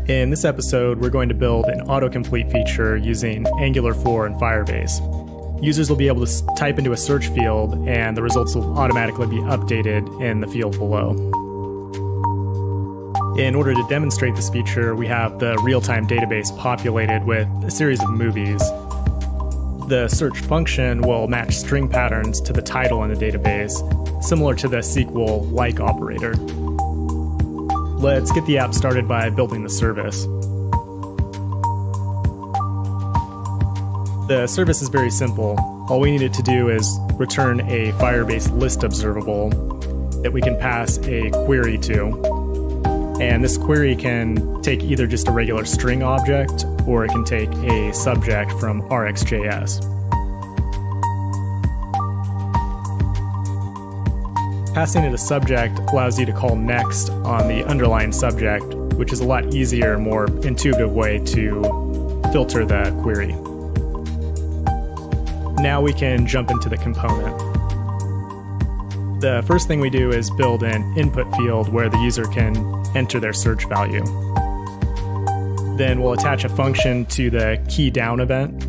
In this episode, we're going to build an autocomplete feature using Angular4 and Firebase. Users will be able to type into a search field, and the results will automatically be updated in the field below. In order to demonstrate this feature, we have the real-time database populated with a series of movies. The search function will match string patterns to the title in the database, similar to the SQL like operator. Let's get the app started by building the service. The service is very simple. All we need it to do is return a Firebase list observable that we can pass a query to. And this query can take either just a regular string object, or it can take a subject from RxJS. Passing it a subject allows you to call next on the underlying subject, which is a lot easier and more intuitive way to filter the query. Now we can jump into the component. The first thing we do is build an input field where the user can enter their search value. Then we'll attach a function to the key down event,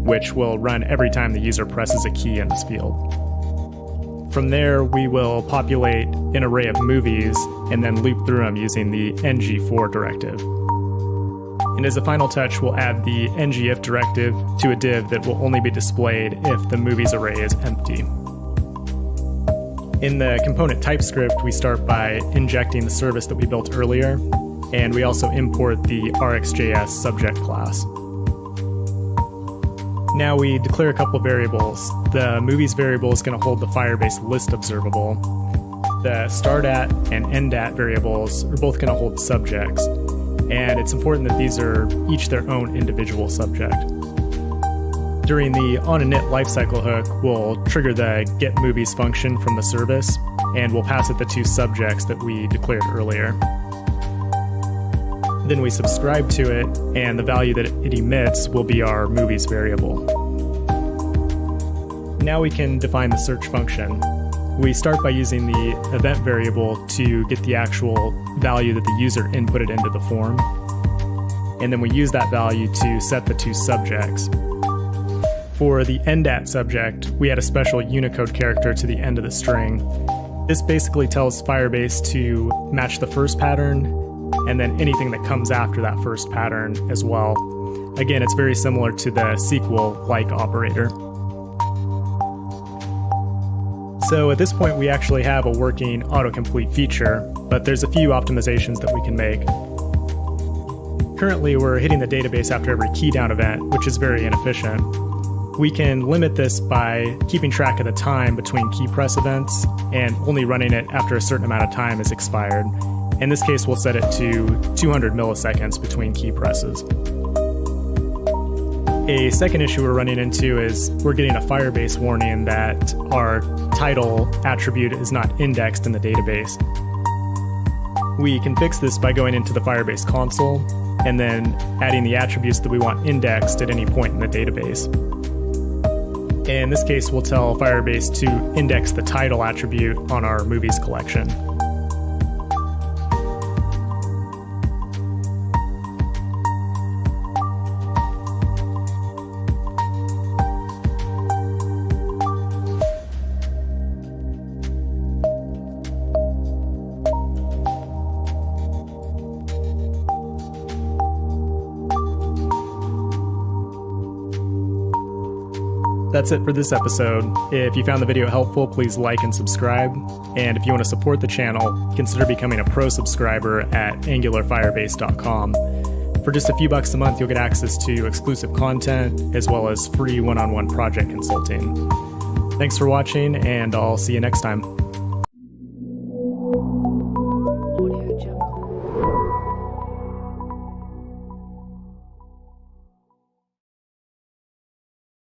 which will run every time the user presses a key in this field. From there, we will populate an array of movies and then loop through them using the ng4 directive. And as a final touch, we'll add the ngIf directive to a div that will only be displayed if the movies array is empty. In the component TypeScript, we start by injecting the service that we built earlier, and we also import the RxJS subject class. Now we declare a couple variables. The movies variable is going to hold the Firebase list observable. The start@, and end@, variables are both going to hold subjects. And it's important that these are each their own individual subject. During the onInit lifecycle hook, we'll trigger the getMovies function from the service, and we'll pass it the two subjects that we declared earlier. Then we subscribe to it, and the value that it emits will be our movies variable. Now we can define the search function. We start by using the event variable to get the actual value that the user inputted into the form, and then we use that value to set the two subjects. For the end@ subject, we add a special Unicode character to the end of the string. This basically tells Firebase to match the first pattern and then anything that comes after that first pattern as well. Again, it's very similar to the SQL like operator. So at this point, we actually have a working autocomplete feature, but there's a few optimizations that we can make. Currently, we're hitting the database after every key down event, which is very inefficient. We can limit this by keeping track of the time between key press events and only running it after a certain amount of time has expired. In this case, we'll set it to 200 milliseconds between key presses. A second issue we're running into is we're getting a Firebase warning that our title attribute is not indexed in the database. We can fix this by going into the Firebase console and then adding the attributes that we want indexed at any point in the database. In this case, we'll tell Firebase to index the title attribute on our movies collection. That's it for this episode. If you found the video helpful, please like and subscribe. And if you want to support the channel, consider becoming a pro subscriber at Angular4Base.com. For just a few bucks a month, you'll get access to exclusive content as well as free one-on-one project consulting. Thanks for watching, and I'll see you next time.